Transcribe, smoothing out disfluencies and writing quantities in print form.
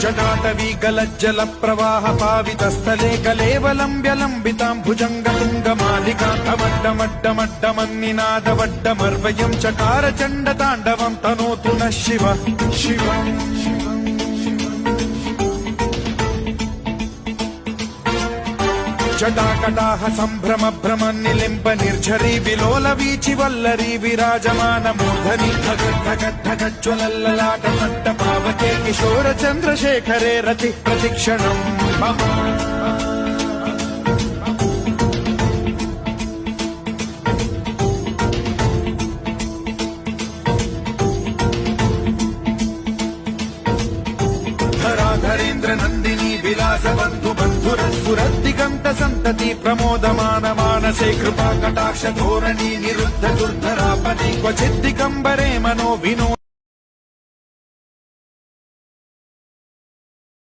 जटाटवी गलज्जल प्रवाह पावितस्थले कलेवलम्ब्य लम्बिताम्भुजङ्गतुङ्गमालिकान्तमड्डमड्डमड्डमन्निनादवड्डमर्वयं चकार चण्डताण्डवं तनोतु नः शिवः शिवम् जटाकटाह सम्भ्रम भ्रम निलिम्ब निर्झरी विलोल वीचि वल्लरी विराजमान मूर्धनि ढगढगढगज्ज्वलल्ललाट मट्ट पावके किशोर चन्द्रशेखरे रति प्रतिक्षणम् मम धराधरेन्द्र नन्दिनी विलास बन्धु बन्धुरस्फुरद्दिगन्त सन्तति प्रमोदमान मानसे कृपा कटाक्ष धोरणी निरुद्ध दुर्धरापदि क्वचिद्दिगम्बरे मनो विनो